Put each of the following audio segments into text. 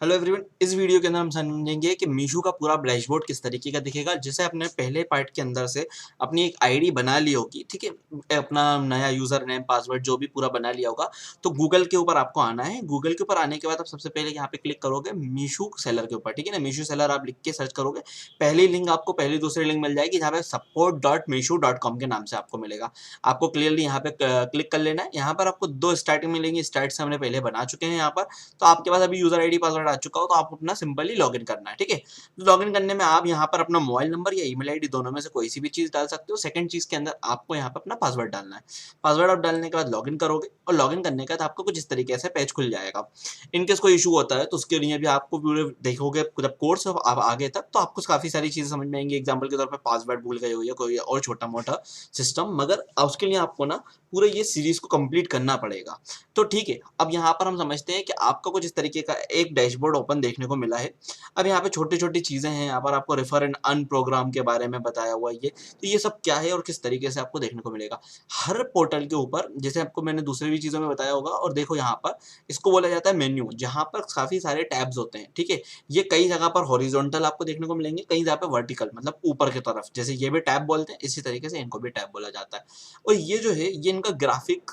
Hello everyone, इस video के अंदर हम समझेंगे कि मीशो का पूरा डैशबोर्ड किस तरीके का दिखेगा। जैसे आपने पहले पार्ट के अंदर से अपनी एक आईडी बना ली होगी, ठीक है, अपना नया यूजर नेम पासवर्ड जो भी पूरा बना लिया होगा, तो गूगल के ऊपर आपको आना है। गूगल के ऊपर आने के बाद आप सबसे पहले यहाँ पे क्लिक करोगे मीशो सेलर के ऊपर, ठीक है ना। मीशो सेलर आप लिख के सर्च करोगे, पहली लिंक आपको पहली दूसरी लिंक मिल जाएगी जहाँ पे support.meesho.com के नाम से आपको मिलेगा। आपको क्लियरली यहाँ पे क्लिक कर लेना है। यहाँ पर आपको दो स्टार्टिंग मिलेंगी, स्टार्ट से हमने पहले बना चुके हैं यहाँ पर। तो आपके पास अभी यूजर आईडी पासवर्ड आ चुका हो तो आप अपना सिंपली लॉगिन करना है, ठीक है। तो लॉगिन करने में आप यहाँ पर अपना मोबाइल नंबर या ईमेल आईडी दोनों में से कोई सी भी चीज डाल सकते हो। सेकंड चीज के अंदर आपको यहाँ पर अपना पासवर्ड डालना है। पासवर्ड आप डालने के बाद लॉगिन करोगे और लॉगिन करने के बाद आपको कुछ इस तरीके से पेज खुल जाएगा। इनकेस कोई इशू होता है तो उसके लिए भी आपको पूरे देखोगे जब कोर्स आप आगे तक, तो आपको काफी सारी चीजें समझ में आएंगी। एग्जाम्पल के तौर पर पासवर्ड भूल गए हो या कोई और छोटा मोटा सिस्टम, मगर उसके लिए आपको ना पूरे ये सीरीज को कंप्लीट करना पड़ेगा। तो ठीक है, अब यहाँ पर हम समझते हैं कि आपको कुछ इस तरीके का एक डैशबोर्ड ओपन देखने को मिला है। अब यहाँ पे छोटी छोटी चीजें हैं, यहाँ पर आपको रेफर एंड अर्न प्रोग्राम के बारे में बताया हुआ है। ये तो ये सब क्या है और किस तरीके से आपको देखने को मिलेगा हर पोर्टल के ऊपर, जैसे आपको मैंने दूसरी भी चीजों में बताया होगा। और देखो यहाँ पर इसको बोला जाता है मेन्यू, जहाँ पर काफी सारे टैब्स होते हैं, ठीक है। ये कई जगह पर हॉरिजॉन्टल आपको देखने को मिलेंगे, कई जगह पर वर्टिकल मतलब ऊपर की तरफ, जैसे ये भी टैब बोलते हैं, इसी तरीके से इनको भी टैब बोला जाता है। और ये जो है ये इनका ग्राफिक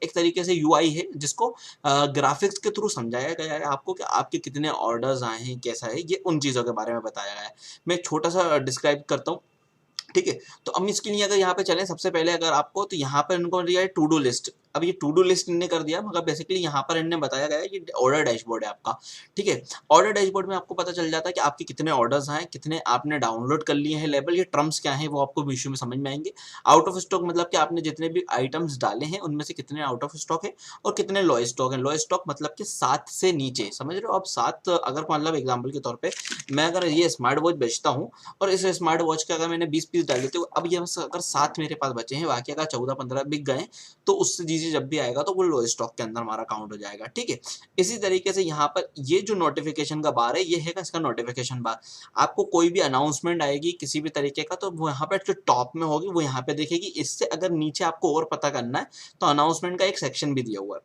एक तरीके से यूआई है, जिसको ग्राफिक्स के थ्रू समझाया गया है आपको कि आपके कितने ऑर्डर्स आए हैं, कैसा है, ये उन चीज़ों के बारे में बताया गया है। मैं एक छोटा सा डिस्क्राइब करता हूँ, ठीक है। तो हम इसके लिए अगर यहाँ पे चलें, सबसे पहले अगर आपको, तो यहाँ पर इनको दिया है टू डू लिस्ट। अब ये टू डू लिस्ट इन्होंने कर दिया, मगर बेसिकली यहाँ पर इन्होंने बताया गया है कि ऑर्डर डैशबोर्ड है आपका, ठीक है। ऑर्डर डैशबोर्ड में आपको पता चल जाता है कि आपके कितने ऑर्डर्स आए, कितने आपने डाउनलोड कर लिए हैं लेवल, ये टर्म्स क्या है वो आपको इशू में समझ में आएंगे। आउट ऑफ स्टॉक मतलब कि आपने जितने भी आइटम्स डाले हैं उनमें से कितने आउट ऑफ स्टॉक है और कितने लो स्टॉक है। लो स्टॉक मतलब कि 7 से नीचे, समझ रहे हो आप। 7 अगर मतलब एग्जाम्पल के तौर पर मैं अगर ये स्मार्ट वॉच बेचता हूँ और इस स्मार्ट वॉच के अगर मैंने 20 पीस डाले, तो अब ये अगर 7 मेरे पास बचे हैं, बाकी अगर 14-15 बिक गए, तो उससे चीजें जब भी आएगा तो वो लो स्टॉक के अंदर हमारा काउंट हो जाएगा, ठीक है। इसी तरीके से यहाँ पर ये जो नोटिफिकेशन का बार है, ये है इसका नोटिफिकेशन बार। आपको कोई भी अनाउंसमेंट आएगी किसी भी तरीके का, तो वो यहाँ पर जो टॉप में होगी वो यहाँ पे दिखेगी। इससे अगर नीचे आपको और पता करना है तो अनाउंसमेंट का एक सेक्शन भी दिया हुआ है।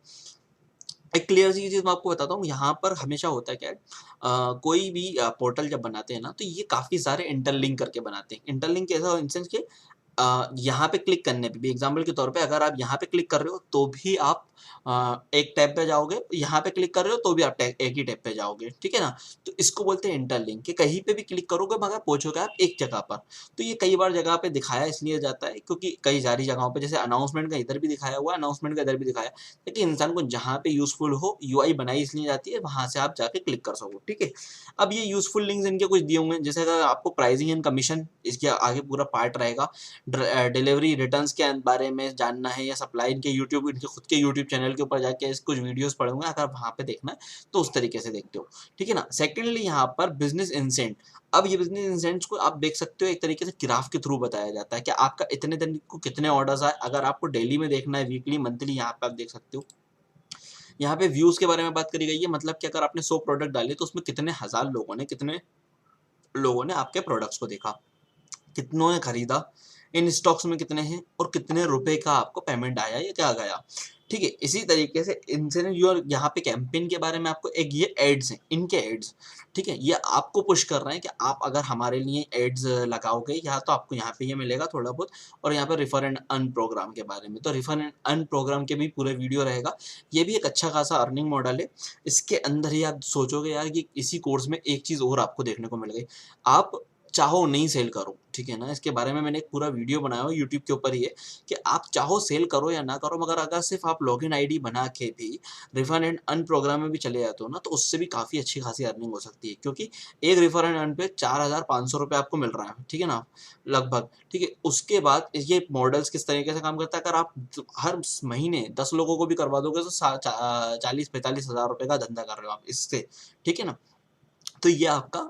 एक क्लियर सी चीज मैं आपको बताता हूँ, यहाँ पर हमेशा होता है क्या है, कोई भी पोर्टल जब बनाते हैं ना, तो ये काफी सारे इंटरलिंक करके बनाते हैं। इंटरलिंक ऐसा इन सेंस के यहाँ पे क्लिक करने पे भी, एग्जाम्पल के तौर पे अगर आप यहाँ पे क्लिक कर रहे हो तो भी आप एक टैब पे जाओगे, यहाँ पे क्लिक कर रहे हो तो भी आप एक ही टैब पे जाओगे, ठीक है ना। तो इसको बोलते हैं इंटरलिंक, कि कहीं पे भी क्लिक करोगे मगर पहुंचोगे आप एक जगह पर। तो ये कई बार जगह पे दिखाया इसलिए जाता है क्योंकि कई सारी जगहों पे, जैसे अनाउंसमेंट का इधर भी दिखाया हुआ है, अनाउंसमेंट का इधर भी दिखाया, ताकि इंसान को जहाँ पे यूजफुल हो, यूआई बनाई इसलिए जाती है वहां से आप जाके क्लिक कर सको, ठीक है। अब ये यूजफुल लिंक्स इनके कुछ दिए हुए हैं, जैसे अगर आपको प्राइसिंग एंड कमीशन, इसके आगे पूरा पार्ट रहेगा। डिलीवरी रिटर्न्स के बारे में जानना है या सप्लाई, इनके यूट्यूब, इनके खुद के यूट्यूब चैनल के ऊपर जाके कुछ वीडियोस पड़े हुए हैं, अगर वहां पे देखना है तो उस तरीके से देखते हो, ठीक है ना। सेकेंडली यहाँ पर बिजनेस इंसेंट। अब ये बिजनेस इंसेंट्स को आप देख सकते हो, एक तरीके से ग्राफ के थ्रू बताया जाता है कि आपका इतने दिन को कितने ऑर्डर्स आए। अगर आपको डेली में देखना है, वीकली, मंथली, यहाँ पे आप देख सकते हो। यहाँ पे व्यूज के बारे में बात करी गई है, मतलब कि अगर आपने 100 प्रोडक्ट डाले तो उसमें कितने हजार लोगों ने आपके प्रोडक्ट्स को देखा, कितनों ने खरीदा, इन स्टॉक्स में कितने हैं और कितने रुपए का आपको पेमेंट आया या क्या गया, ठीक है। इसी तरीके से इनसे यहाँ पे कैंपेन के बारे में आपको एक ये एड्स हैं, इनके एड्स, ठीक है, ये आपको पुश कर रहे हैं कि आप अगर हमारे लिए एड्स लगाओगे या तो आपको यहाँ पे ये मिलेगा थोड़ा बहुत। और यहाँ पे रिफर एंड अर्न प्रोग्राम के बारे में, तो रिफर एंड अर्न प्रोग्राम के भी पूरे वीडियो रहेगा। ये भी एक अच्छा खासा अर्निंग मॉडल है। इसके अंदर ही आप सोचोगे यार कि इसी कोर्स में एक चीज और आपको देखने को मिल गई। आप चाहो नहीं सेल करो, ठीक है ना, इसके बारे में मैंने एक पूरा वीडियो बनाया हुआ यूट्यूब के ऊपर ही है कि आप चाहो सेल करो या ना करो, मगर अगर सिर्फ आप लॉगिन आईडी बना के भी रिफर एंड अर्न प्रोग्राम में भी चले जाते हो ना, तो उससे भी काफ़ी अच्छी खासी अर्निंग हो सकती है। क्योंकि एक रिफर एंड अर्न पे 4,500 रुपये आपको मिल रहा है, ठीक है ना, लगभग, ठीक है। उसके बाद ये मॉडल्स किस तरीके से काम करता है, अगर आप हर महीने 10 लोगों को भी करवा दोगे तो 40-45 हज़ार रुपये का धंधा कर रहे हो आप इससे, ठीक है ना। तो ये आपका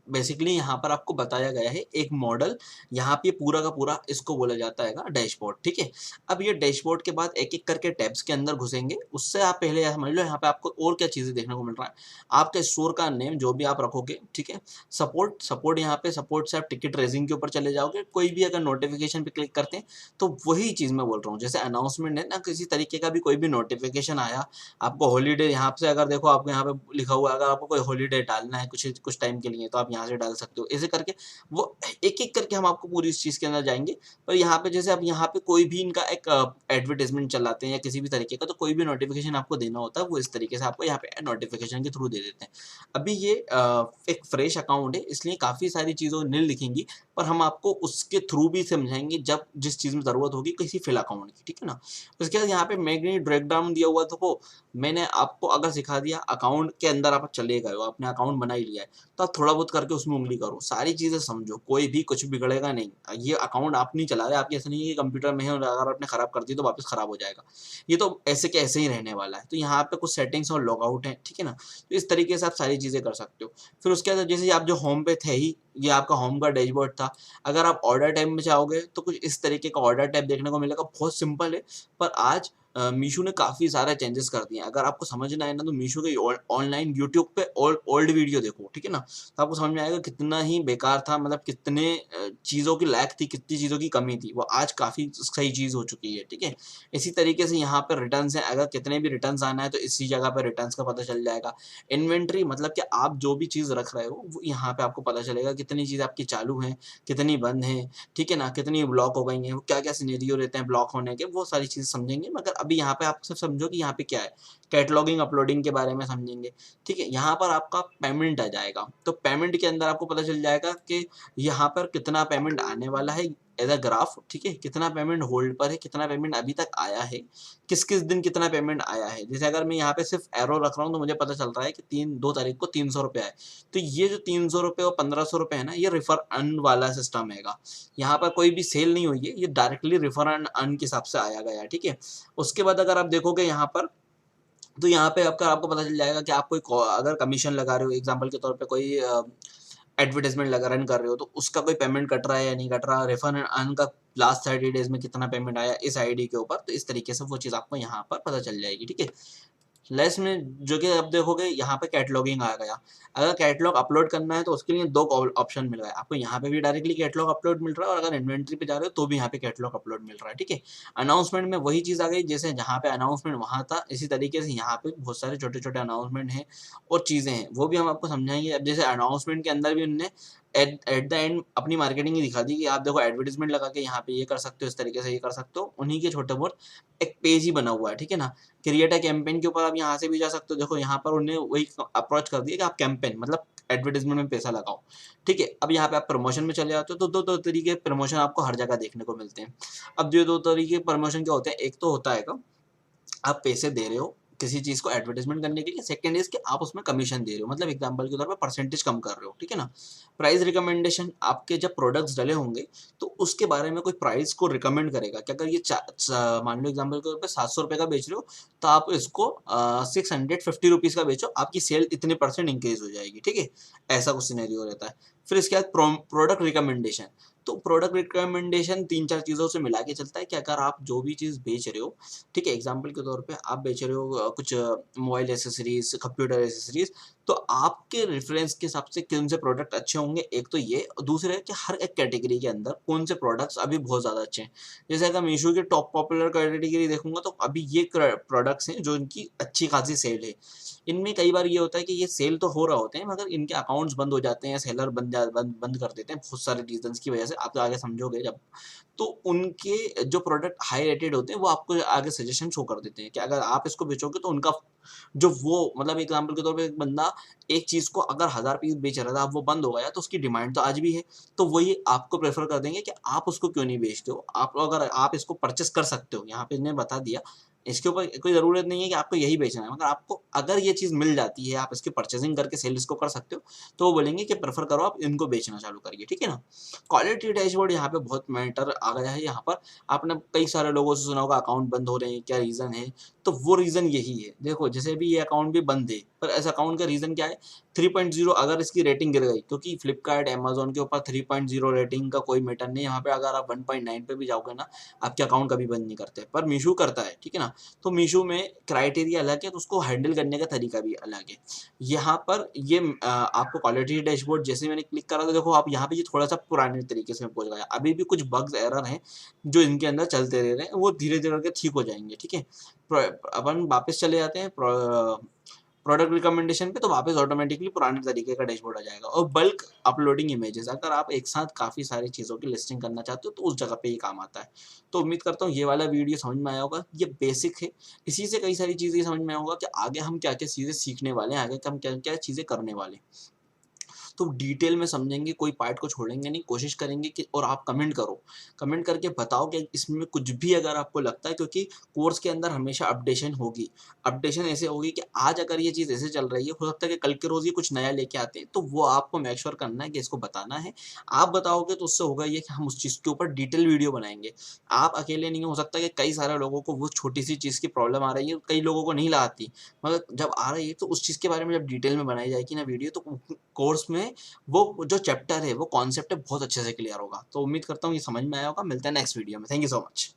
बेसिकली यहाँ पर आपको बताया गया है एक मॉडल, यहाँ पे पूरा का पूरा इसको बोला जाता है डैशबोर्ड, ठीक है। अब ये डैशबोर्ड के बाद एक एक करके टैब्स के अंदर घुसेंगे, उससे आप पहले यह समझ लो यहाँ पे आपको और क्या चीज़ें देखने को मिल रहा है। आपके स्टोर का नेम जो भी आप रखोगे, ठीक है। सपोर्ट यहाँ पे सपोर्ट से आप टिकट रेजिंग के ऊपर चले जाओगे, कोई भी अगर नोटिफिकेशन पे क्लिक करते हैं तो वही चीज़ मैं बोल रहा हूँ, जैसे अनाउंसमेंट है ना, किसी तरीके का भी कोई भी नोटिफिकेशन आया, आपको हॉलीडे यहाँ से अगर देखो आपको यहाँ पे लिखा हुआ है, अगर आपको कोई हॉलीडे डालना है कुछ कुछ टाइम के लिए तो आप यहाँ से डाल सकते हो। ऐसे करके वो एक एक करके हम आपको पूरी इस चीज़ के अंदर जाएंगे। पर यहाँ पे जैसे अब यहाँ पे कोई भी इनका एक एडवर्टाइजमेंट चलाते हैं या किसी भी तरीके का, तो कोई भी नोटिफिकेशन आपको देना होता है वो इस तरीके से आपको यहाँ पे नोटिफिकेशन के थ्रू दे देते हैं। अभी ये एक फ्रेश अकाउंट है, इसलिए काफ़ी सारी चीज़ों नहीं लिखेंगी, पर हम आपको उसके थ्रू भी समझाएंगे जब जिस चीज़ में ज़रूरत होगी किसी फिल अकाउंट की, ठीक है ना। उसके बाद यहाँ पे मैग्नेट ब्रेक डाउन दिया हुआ, तो वो मैंने आपको अगर सिखा दिया, अकाउंट के अंदर आप चले गए हो, आपने अकाउंट बना ही लिया है, तो आप थोड़ा बहुत करके उसमें उंगली करो, सारी चीज़ें समझो, कोई भी कुछ बिगड़ेगा नहीं। ये अकाउंट आप नहीं चला रहे, आपकी ऐसा नहीं है कि कंप्यूटर में है और अगर आपने खराब कर दी तो वापस खराब हो जाएगा, ये तो ऐसे के ऐसे ही रहने वाला है। तो यहाँ पे कुछ सेटिंग्स और लॉग आउट है, ठीक है ना। तो इस तरीके से आप सारी चीज़ें कर सकते हो। फिर उसके बाद जैसे आप जो होम पे थे ही, ये आपका होम का डैशबोर्ड था। अगर आप ऑर्डर टाइप में चाहोगे तो कुछ इस तरीके का ऑर्डर टाइप देखने को मिलेगा, बहुत सिंपल है। पर आज मीशो ने काफ़ी सारे चेंजेस कर दिए हैं। अगर आपको समझना है ना तो मीशो के ऑनलाइन यूट्यूब पे ओल्ड वीडियो देखो, ठीक है ना। तो आपको समझ में आएगा कितना ही बेकार था, मतलब कितने चीज़ों की लैक थी, कितनी चीज़ों की कमी थी, वो आज काफ़ी सही चीज़ हो चुकी है, ठीक है। इसी तरीके से यहाँ पर रिटर्न्स हैं, अगर कितने भी रिटर्न्स आना है तो इसी जगह पर रिटर्न्स का पता चल जाएगा। इन्वेंट्री मतलब कि आप जो भी चीज़ रख रहे हो वो यहाँ पे आपको पता चलेगा, कितनी चीज़ आपकी चालू हैं, कितनी बंद हैं, ठीक है ना, कितनी ब्लॉक हो गई हैं, वो क्या-क्या सिनेरियो रहते हैं ब्लॉक होने के, वो सारी चीज़ें समझेंगे। मगर अभी यहाँ पे आप सिर्फ समझो कि यहाँ पे क्या है, कैटलॉगिंग अपलोडिंग के बारे में समझेंगे, ठीक है। यहाँ पर आपका पेमेंट आ जाएगा, तो पेमेंट के अंदर आपको पता चल जाएगा कि यहाँ पर कितना पेमेंट आने वाला है एज़ अ ग्राफ, ठीक है, कितना पेमेंट होल्ड पर है, कितना पेमेंट अभी तक आया है, किस-किस दिन कितना पेमेंट आया है। जैसे अगर मैं यहाँ पे सिर्फ एरो रख रहा हूँ तो मुझे पता चल रहा है कि 2 तारीख को ₹300 आए। तो ये जो ₹300 और ₹1500 है ना, ये रेफर अर्न वाला सिस्टम हैगा। यहाँ पर कोई भी सेल नहीं हुई है, ये डायरेक्टली रेफर एंड अर्न के हिसाब से आया गया है, ठीक है। उसके बाद अगर आप देखोगे यहाँ पर, तो यहाँ पे आपको पता चल जाएगा कि आप कोई अगर कमीशन लगा रहे हो, एग्जांपल के तौर पे कोई एडवर्टाइजमेंट लगा रन कर रहे हो, तो उसका कोई पेमेंट कट रहा है या नहीं कट रहा, रेफर एंड अर्न का लास्ट 30 डेज में कितना पेमेंट आया इस आईडी के ऊपर, तो इस तरीके से वो चीज़ आपको यहाँ पर पता चल जाएगी, ठीक है। लेस में जो कि अब देखोगे यहाँ पे कैटलॉगिंग आ गया। अगर कैटलॉग अपलोड करना है तो उसके लिए 2 ऑप्शन मिल रहा है। आपको यहाँ पे भी डायरेक्टली कैटलॉग अपलोड मिल रहा है और अगर इन्वेंटरी पे जा रहे हो तो भी यहाँ पे कैटलॉग अपलोड मिल रहा है, ठीक है। अनाउंसमेंट में वही चीज़ आ गई, जैसे जहाँ पे अनाउंसमेंट वहाँ था, इसी तरीके से यहाँ पे बहुत सारे छोटे-छोटे अनाउंसमेंट हैं और चीज़ें हैं, वो भी हम आपको समझाएँगे। अब जैसे अनाउंसमेंट के अंदर भी उन्होंने एट एट द एंड अपनी मार्केटिंग ही दिखा दी कि आप देखो एडवर्टाइज़मेंट लगा के यहाँ पे ये कर सकते हो, इस तरीके से ये कर सकते हो। उन्हीं के छोटे बहुत एक पेज ही बना हुआ है, ठीक है ना। क्रिएट अ कैंपेन के ऊपर आप यहाँ से भी जा सकते हो। देखो यहाँ पर उन्हें वही अप्रोच कर दिया कि आप कैंपेन मतलब एडवर्टाइजमेंट में पैसा लगाओ, ठीक है। अब यहाँ पे आप प्रमोशन में चले जाते हो तो दो तरीके प्रमोशन आपको हर जगह देखने को मिलते हैं। अब जो 2 तरीके प्रमोशन क्या होते हैं, एक तो होता है आप पैसे दे रहे हो किसी चीज़ को एडवर्टाइजमेंट करने के लिए, सेकंड इज़ कि आप उसमें कमीशन दे रहे हो, मतलब एग्जांपल के तौर पे परसेंटेज कम कर रहे हो, ठीक है ना। प्राइस रिकमेंडेशन, आपके जब प्रोडक्ट्स डले होंगे तो उसके बारे में कोई प्राइस को रिकमेंड करेगा कि अगर ये मान लो एग्जांपल के तौर पे ₹700 का बेच रहे हो तो आप इसको ₹650 का बेचो, आपकी सेल इतने % इंक्रीज हो जाएगी, ठीक है। ऐसा कुछ सिनेरियो रहता है। फिर इसके बाद प्रोडक्ट रिकमेंडेशन, तो प्रोडक्ट रिकमेंडेशन 3-4 चीज़ों से मिला के चलता है कि अगर आप जो भी चीज़ बेच रहे हो, ठीक है, एग्जांपल के तौर पे आप बेच रहे हो कुछ मोबाइल एक्सेसरीज, कंप्यूटर एक्सेसरीज, तो आपके रेफरेंस के हिसाब से कौन से प्रोडक्ट अच्छे होंगे, एक तो ये, और दूसरे है कि हर एक कैटेगरी के अंदर कौन से प्रोडक्ट्स अभी बहुत ज़्यादा अच्छे हैं। जैसे अगर मीशो की टॉप पॉपुलर कैटेगरी देखूंगा तो अभी ये प्रोडक्ट्स हैं जो इनकी अच्छी खासी सेल है। इनमें कई बार ये होता है कि ये सेल तो हो रहा होते हैं मगर इनके अकाउंट्स बंद हो जाते हैं, सेलर बंद कर देते हैं बहुत सारे रीजंस की वजह से, आप तो आगे समझोगे जब। तो उनके जो प्रोडक्ट हाई रेटेड होते हैं वो आपको आगे सजेशन शो कर देते हैं कि अगर आप इसको बेचोगे तो उनका जो वो मतलब एग्जांपल के तौर पे एक बंदा एक चीज़ को अगर 1000 पीस बेच रहा था, अब वो बंद हो गया तो उसकी डिमांड तो आज भी है, तो वही आपको प्रेफर कर देंगे कि आप उसको क्यों नहीं बेचते हो, आप अगर आप इसको परचेस कर सकते हो, यहाँ पे इन्हें बता दिया। इसके ऊपर कोई ज़रूरत नहीं है कि आपको यही बेचना है, मगर आपको अगर ये चीज़ मिल जाती है, आप इसकी परचेजिंग करके सेल इसको कर सकते हो, तो वो बोलेंगे कि प्रेफर करो आप इनको बेचना चालू करिए, ठीक है ना। क्वालिटी डैशबोर्ड यहाँ पे बहुत मैटर आ गया है। यहाँ पर आपने कई सारे लोगों से सुना होगा अकाउंट बंद हो रहे हैं, क्या रीज़न है, तो वो रीज़न यही है। देखो जैसे अभी ये अकाउंट भी बंद है, पर इस अकाउंट का रीज़न क्या है, 3.0 अगर इसकी रेटिंग गिर गई, क्योंकि फ्लिपकार्ट, अमेज़न के ऊपर 3.0 रेटिंग का कोई मैटर नहीं है। यहाँ पे अगर आप 1.9 पे भी जाओगे ना, आपके अकाउंट कभी बंद नहीं करते, पर मीशो करता है, ठीक है ना। तो मीशो में क्राइटेरिया अलग है, तो उसको हैंडल करने का तरीका भी अलग है। यहाँ पर ये आपको क्वालिटी डैशबोर्ड जैसे मैंने क्लिक करा, तो देखो आप यहाँ पे ये थोड़ा सा पुराने तरीके से पहुंच गया। अभी भी कुछ बग्स एरर हैं जो इनके अंदर चलते रह रहे हैं, वो धीरे धीरे करके ठीक हो जाएंगे, ठीक है। अपन वापस चले जाते हैं प्रोडक्ट रिकमेंडेशन पे, तो वापस ऑटोमेटिकली पुराने तरीके का डैशबोर्ड आ जाएगा। और बल्क अपलोडिंग इमेजेस, अगर आप एक साथ काफ़ी सारी चीज़ों की लिस्टिंग करना चाहते हो तो उस जगह पे ये काम आता है। तो उम्मीद करता हूँ ये वाला वीडियो समझ में आया होगा। ये बेसिक है, इसी से कई सारी चीज़ें समझ में आया होगा कि आगे हम क्या क्या चीज़ें सीखने वाले हैं, आगे हम क्या क्या चीज़ें करने वाले हैं। तो डिटेल में समझेंगे, कोई पार्ट को छोड़ेंगे नहीं, कोशिश करेंगे कि, और आप कमेंट करो, कमेंट करके बताओ कि इसमें कुछ भी अगर आपको लगता है, क्योंकि कोर्स के अंदर हमेशा अपडेशन होगी। अपडेशन ऐसे होगी कि आज अगर ये चीज़ ऐसे चल रही है, हो सकता है कि कल के रोज़ ये कुछ नया लेके आते हैं, तो वो आपको मेक श्योर करना है कि इसको बताना है। आप बताओगे तो उससे होगा ये कि हम उस चीज़ के ऊपर डिटेल वीडियो बनाएंगे। आप अकेले नहीं, हो सकता है कि कई सारे लोगों को वो छोटी सी चीज़ की प्रॉब्लम आ रही है, कई लोगों को नहीं आती, मगर जब आ रही है तो उस चीज़ के बारे में जब डिटेल में बनाई जाएगी ना वीडियो, तो कोर्स में वो जो चैप्टर है, वो कॉन्सेप्ट है, बहुत अच्छे से क्लियर होगा। तो उम्मीद करता हूँ ये समझ में आया होगा। मिलते हैं नेक्स्ट वीडियो में। Thank you so much.